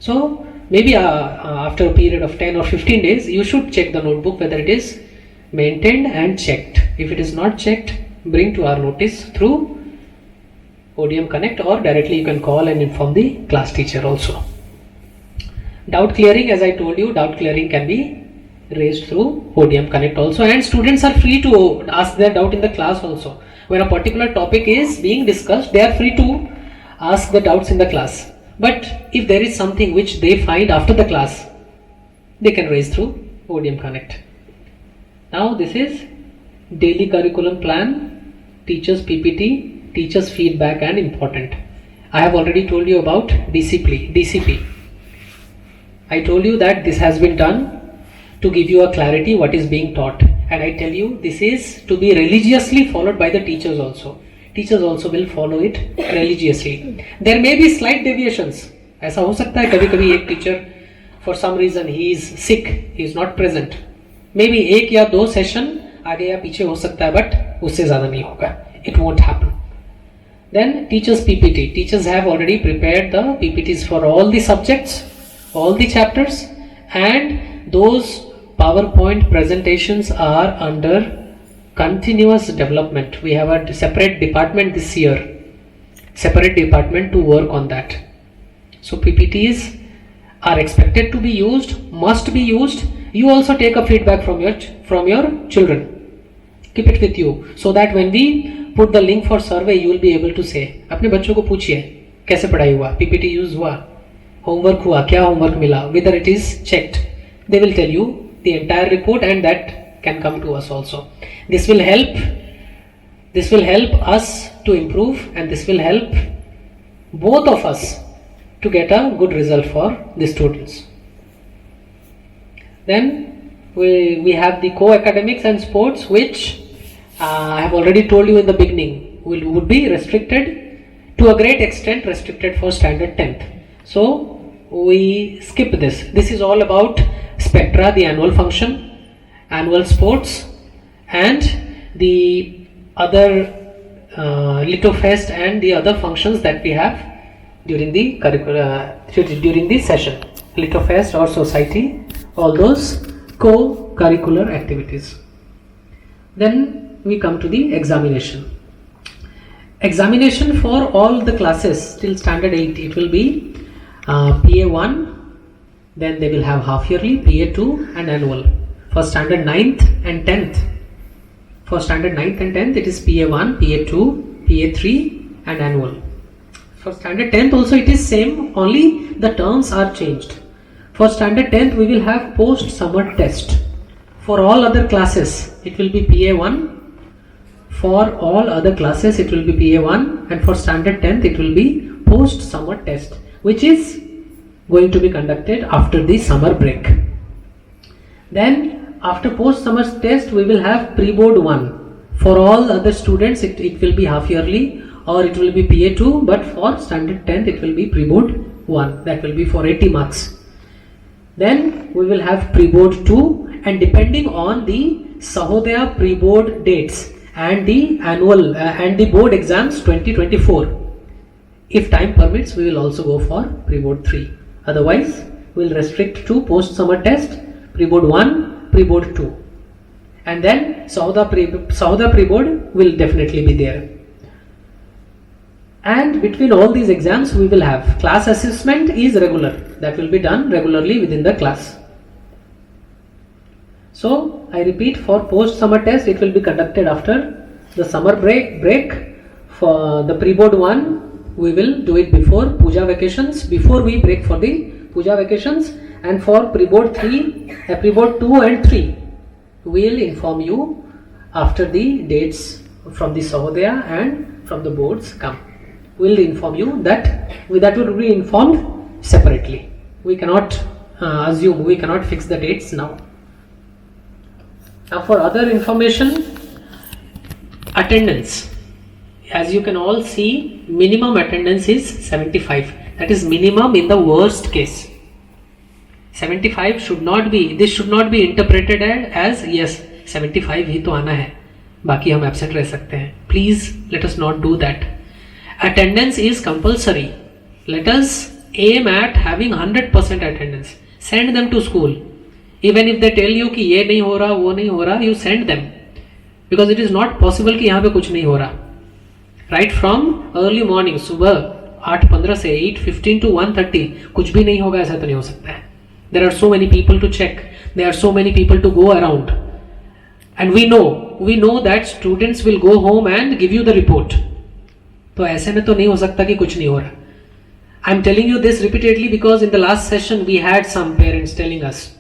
So maybe after a period of 10 or 15 days, you should check the notebook whether it is maintained and checked. If it is not checked, bring to our notice through ODM Connect, or directly you can call and inform the class teacher also. Doubt clearing, as I told you, doubt clearing can be raised through ODM Connect also, and students are free to ask their doubt in the class also. When a particular topic is being discussed, they are free to ask the doubts in the class. But if there is something which they find after the class, they can raise through ODM Connect. Now this is daily curriculum plan, teachers PPT, teachers feedback and important. I have already told you about DCP. I told you that this has been done to give you a clarity what is being taught, and I tell you this is to be religiously followed by the teachers also. Teachers also will follow it religiously. There may be slight deviations. ऐसा हो सकता है कभी कभी एक teacher for some reason he is sick, he is not present. Maybe एक या दो session आगे या पीछे हो सकता है, but उससे ज़्यादा नहीं होगा. It won't happen. Then teachers PPT. Teachers have already prepared the PPTs for all the subjects, all the chapters, and those PowerPoint presentations are under continuous development. We have a separate department this year, separate department to work on that. So PPTs are expected to be used, must be used. You also take a feedback from your children. Keep it with you so that when we put the link for survey, you will be able to say. अपने बच्चों को पूछिए कैसे पढ़ाई हुआ, PPT use हुआ, homework हुआ, क्या होमवर्क मिला, whether it is checked. They will tell you the entire report, and that can come to us also. This will help us to improve, and this will help both of us to get a good result for the students. Then we have the co-academics and sports, which I have already told you in the beginning would be restricted to a great extent, restricted for standard 10th. So we skip this. This is all about Spectra, the annual function, annual sports, and the other Litofest and the other functions that we have during the during the session. Litofest or society, all those co-curricular activities. Then we come to the examination. Examination for all the classes till standard 8, it will be PA1, then they will have half yearly, PA2 and annual. For standard 9th and 10th, for standard 9th and 10th, it is PA1, PA2, PA3 and annual. For standard 10th also it is same, only the terms are changed. For standard 10th we will have post summer test. For all other classes it will be PA1. For all other classes it will be PA1, and for standard 10th it will be post summer test, which is going to be conducted after the summer break. Then after post summer test we will have pre-board 1. For all other students it will be half yearly or it will be PA2, but for standard 10th it will be pre-board 1, that will be for 80 marks. Then we will have pre-board 2, and depending on the Sahodaya pre-board dates and the annual and the board exams 2024, if time permits we will also go for pre-board 3. Otherwise we will restrict to post summer test, pre-board 1, pre-board 2, and then Sahodaya pre-board will definitely be there. And between all these exams we will have class assessment is regular, that will be done regularly within the class. So I repeat, for post summer test it will be conducted after the summer break. For the pre-board 1 we will do it before puja vacations, before we break for the puja vacations, and for pre-board 3, pre-board 2 and 3 we will inform you after the dates from the Sahodaya and from the boards come. We will inform you that will be informed separately. We cannot assume, we cannot fix the dates now. Now for other information, attendance. As you can all see, minimum attendance is 75. That is minimum in the worst case. 75 should not be, this should not be interpreted as yes 75 ही तो आना है, बाकी हम absent रह सकते हैं. Please let us not do that. Attendance is compulsory. Let us aim at having 100% attendance. Send them to school. Even if they tell you कि ये नहीं हो रहा, वो नहीं हो रहा, you send them, because it is not possible कि यहाँ पे कुछ नहीं हो रहा. Right from early morning, सुबह 8:15 से 8:15 to 1:30 कुछ भी नहीं होगा, ऐसा तो नहीं हो सकता है. There are so many people to check. There are so many people to go around. And we know that students will go home and give you the report. तो ऐसे में तो नहीं हो सकता कि कुछ नहीं हो रहा. I'm telling you this repeatedly because in the last session we had some parents telling us,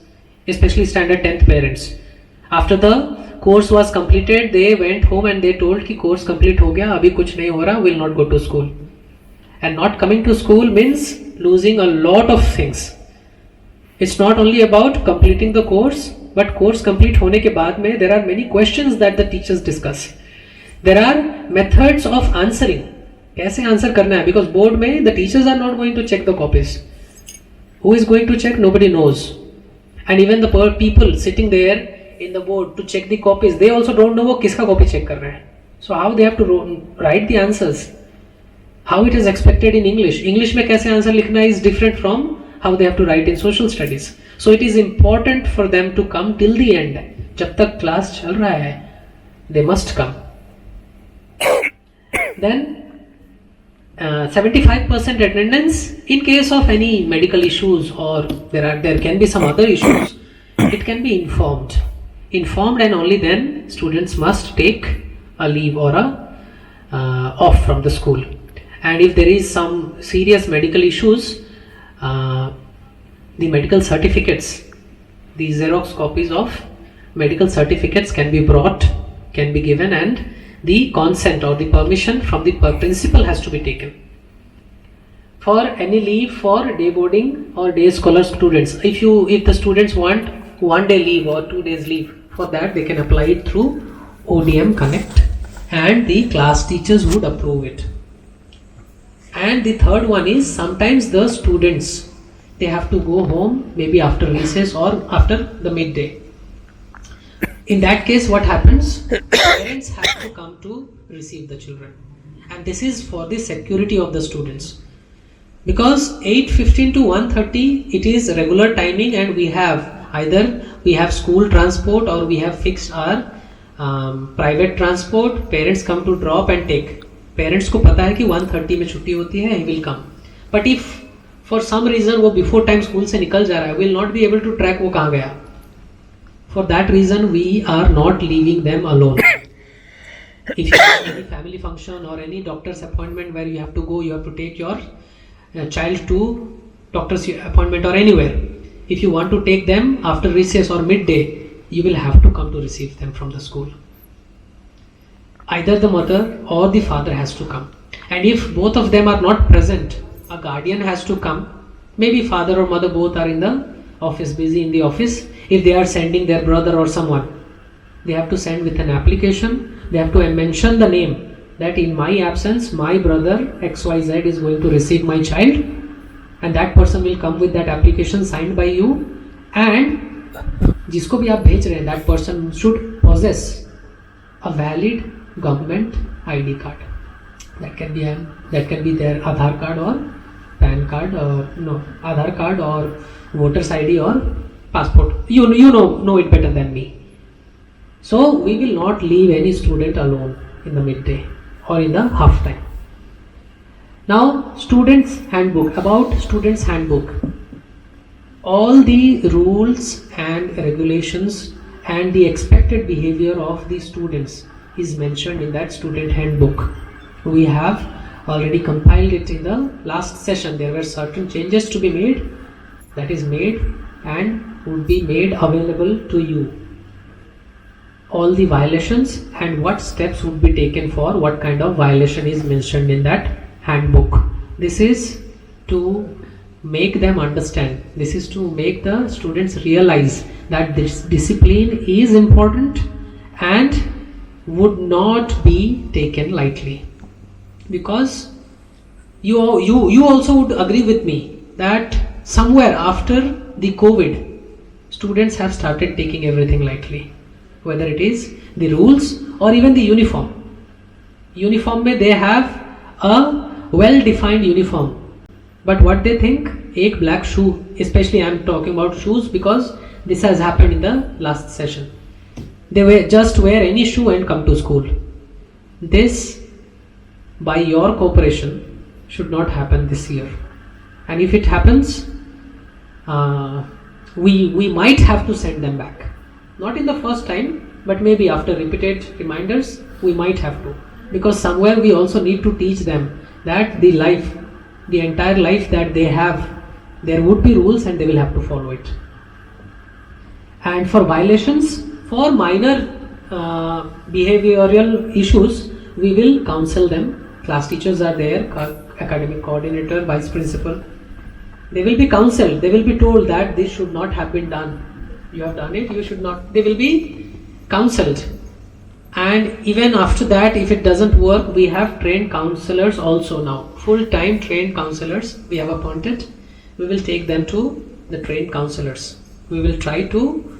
especially standard 10th parents. After the course was completed, they went home and they told कि course complete हो गया, अभी कुछ नहीं हो रहा, will not go to school. And not coming to school means losing a lot of things. It's not only about completing the course, but course complete होने के बाद में there are many questions that the teachers discuss. There are methods of answering. कैसे answer करना है, because board में the teachers are not going to check the copies. Who is going to check? Nobody knows. And even the people sitting there in the board to check the copies, they also don't know वो किसका copy check कर रहे हैं. So how they have to write the answers? How it is expected in English? English में कैसे answer लिखना is different from how they have to write in social studies. So it is important for them to come till the end. जब तक class चल रहा है, they must come. Then 75% attendance in case of any medical issues, or there can be some other issues. It can be informed, and only then students must take a leave or a off from the school. And if there is some serious medical issues, the medical certificates, the Xerox copies of medical certificates can be brought, can be given, and the consent or the permission from the principal has to be taken. For any leave for day boarding or day scholar students, if the students want 1 day leave or 2 days leave, for that they can apply it through ODM Connect, and the class teachers would approve it. And the third one is sometimes the students, they have to go home maybe after recess or after the midday. In that case, what happens? Parents have to come to receive the children, and this is for the security of the students, because 8:15 to 1:30 it is regular timing, and we have school transport or we have fixed our private transport. Parents come to drop and take. Parents को पता है कि 1:30 में छुट्टी होती है, he will come. But if for some reason वो before time school से निकल जा रहा है, will not be able to track वो कहाँ गया. For that reason we are not leaving them alone. If you have any family function or any doctor's appointment where you have to go, you have to take your child to doctor's appointment or anywhere. If you want to take them after recess or midday, you will have to come to receive them from the school. Either the mother or the father has to come. And if both of them are not present, a guardian has to come. Maybe father or mother both are in the office, busy in the office. If they are sending their brother or someone, they have to send with an application. They have to mention the name that in my absence, my brother XYZ is going to receive my child, and that person will come with that application signed by you. And जिसको भी आप भेज रहे हैं, that person should possess a valid government ID card. That can be their Aadhaar card or PAN card, or Aadhaar card or voter's ID or passport. You know it better than me. So we will not leave any student alone in the midday or in the half time. Now, students handbook. About students handbook, all the rules and regulations and the expected behavior of the students is mentioned in that student handbook. We have already compiled it in the last session. There were certain changes to be made, that is made and would be made available to you. All the violations and what steps would be taken for what kind of violation is mentioned in that handbook. This is to make them understand. This is to make the students realize that this discipline is important and would not be taken lightly, because you also would agree with me that somewhere after the COVID, students have started taking everything lightly, whether it is the rules or even the uniform. Uniform mein they have a well defined uniform, but what they think, एक black shoe, especially I am talking about shoes because This has happened in the last session. They just wear any shoe and come to school. This, by your cooperation, should not happen this year. And if it happens, we might have to send them back. Not in the first time, but maybe after repeated reminders, we might have to. Because somewhere we also need to teach them that the entire life that they have, there would be rules and they will have to follow it. And for violations, for minor behavioral issues, we will counsel them. Class teachers are there, academic coordinator, vice principal. They will be counseled. They will be told that this should not have been done. You have done it, you should not. They will be counseled. And even after that, if it doesn't work, we have trained counselors also now. Full-time trained counselors we have appointed. We will take them to the trained counselors. We will try to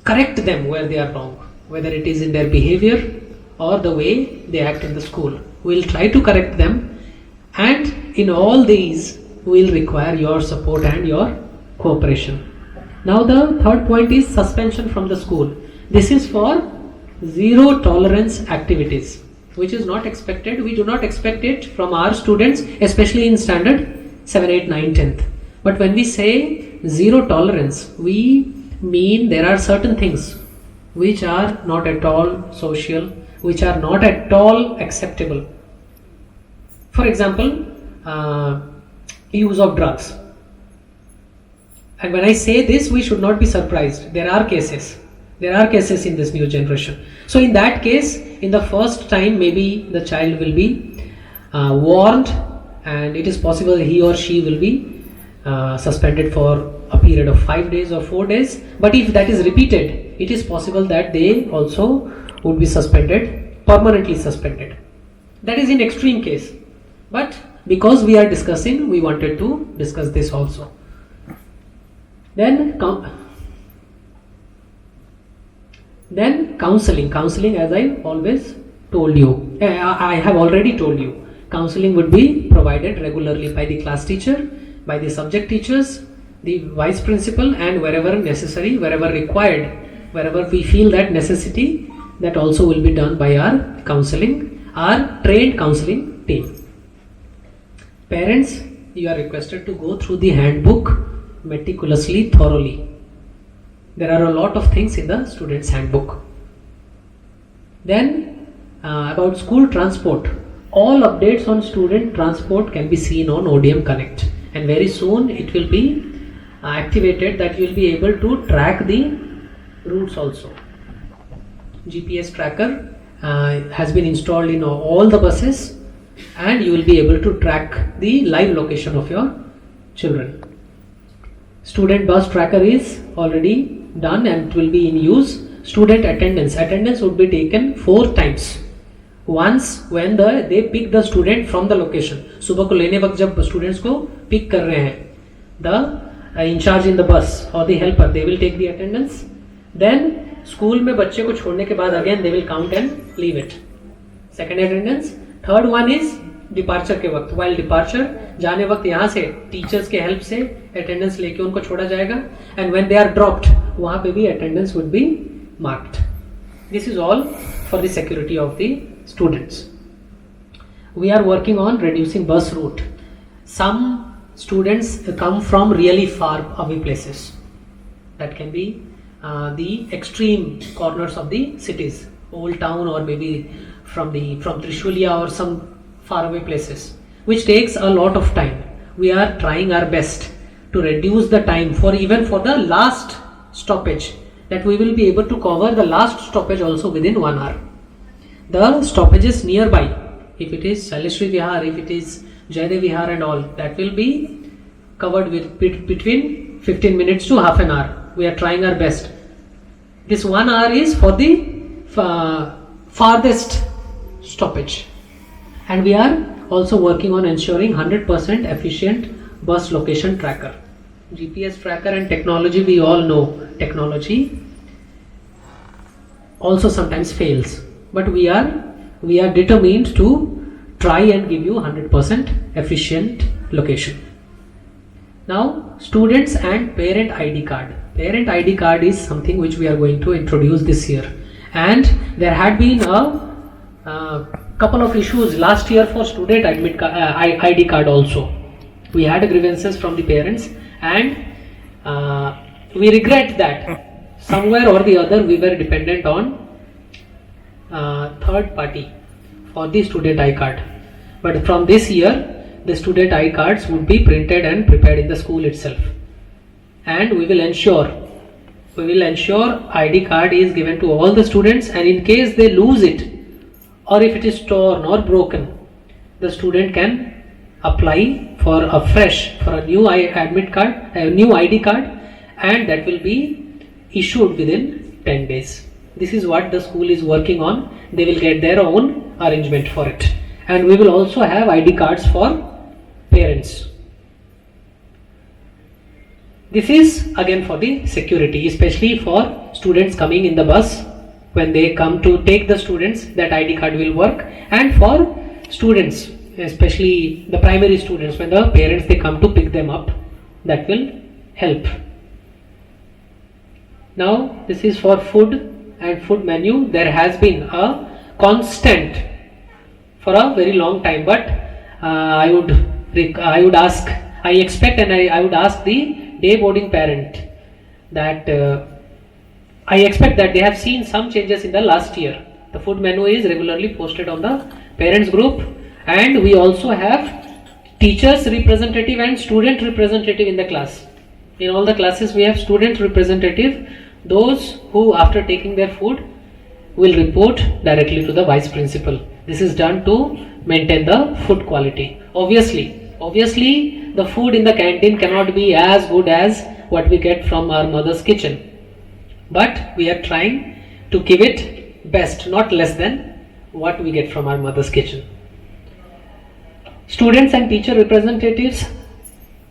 correct them where they are wrong, whether it is in their behavior or the way they act in the school. We will try to correct them, and in all these we will require your support and your cooperation. Now the third point is suspension from the school. This is for zero tolerance activities, which is not expected. We do not expect it from our students, especially in standard 7, 8, 9, 10th. But when we say zero tolerance, we mean there are certain things which are not at all social, which are not at all acceptable. For example, use of drugs. And when I say this, we should not be surprised. There are cases in this new generation. So in that case, in the first time, maybe the child will be warned, and it is possible he or she will be suspended for a period of 5 days or 4 days. But if that is repeated, it is possible that they also would be suspended, permanently suspended. That is in extreme case. But because we are discussing, we wanted to discuss this also. Then counseling, as I always told you, I have already told you, counseling would be provided regularly by the class teacher, by the subject teachers, the vice principal, and wherever necessary, wherever required, wherever we feel that necessity, that also will be done by our trained counseling team. Parents, you are requested to go through the handbook meticulously, thoroughly. There are a lot of things in the student's handbook. Then about school transport, all updates on student transport can be seen on ODM Connect, and very soon it will be activated that you will be able to track the routes also. GPS tracker has been installed in all the buses, and you will be able to track the live location of your children. Student bus tracker is already done and it will be in use. Student attendance would be taken 4 times. Once when they pick the student from the location. सुबह को लेने वक्त जब students को pick कर रहे हैं, the in charge in the bus or the helper, they will take the attendance. Then school में बच्चे को छोड़ने के बाद again they will count and leave it. Second attendance. Third one is departure के वक्त. While departure, जाने वक्त यहाँ से टीचर्स के हेल्प से अटेंडेंस लेके उनको छोड़ा जाएगा, and when they are dropped, वहाँ पे भी attendance would be marked. This is all for the security of the students. We are working on reducing bus route. Some students come from really far away places. That can be the extreme corners of the cities, old town, or maybe from Trishulya or some faraway places, which takes a lot of time. We are trying our best to reduce the time even for the last stoppage, that we will be able to cover the last stoppage also within 1 hour. The stoppages nearby, if it is Shaileshri Vihar, if it is Jaydev Vihar and all, that will be covered with between 15 minutes to half an hour. We are trying our best. This 1 hour is for the farthest stoppage. And we are also working on ensuring 100% efficient bus location tracker. GPS tracker and technology, we all know technology also sometimes fails, but we are determined to try and give you 100% efficient location. Now, students and parent ID card. Parent ID card is something which we are going to introduce this year, and there had been a couple of issues last year for student ID card also. We had grievances from the parents, and we regret that somewhere or the other we were dependent on third party for the student ID card. But from this year, the student ID cards would be printed and prepared in the school itself, and we will ensure ID card is given to all the students, and in case they lose it or if it is torn or broken, the student can apply for a new ID card, and that will be issued within 10 days. This is what the school is working on. They will get their own arrangement for it, and we will also have ID cards for parents. This is again for the security, especially for students coming in the bus. When they come to take the students, that ID card will work, and for students, especially the primary students, when the parents they come to pick them up, that will help. Now this is for food and food menu. There has been a constant for a very long time, but I would ask the day boarding parent that I expect that they have seen some changes in the last year. The food menu is regularly posted on the parents group, and we also have teachers representative and student representative in the class. In all the classes we have student representative, those who after taking their food will report directly to the vice principal. This is done to maintain the food quality. Obviously the food in the canteen cannot be as good as what we get from our mother's kitchen, but we are trying to give it best, not less than what we get from our mother's kitchen. Students and teacher representatives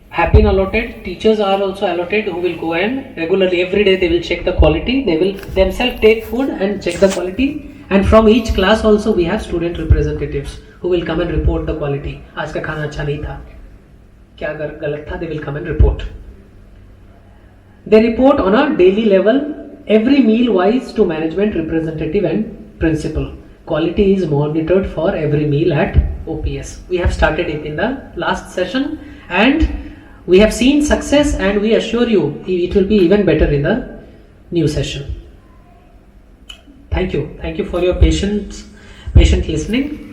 have been allotted. Teachers are also allotted who will go and regularly every day they will check the quality. They will themselves take food and check the quality, and from each class also we have student representatives who will come and report the quality. आज का खाना अच्छा नहीं था, क्या गलत था, they will come and report. They report on a daily level, every meal wise, to management representative and principal. Quality is monitored for every meal at OPS. We have started it in the last session, and we have seen success, and we assure you it will be even better in the new session. Thank you for your patient listening.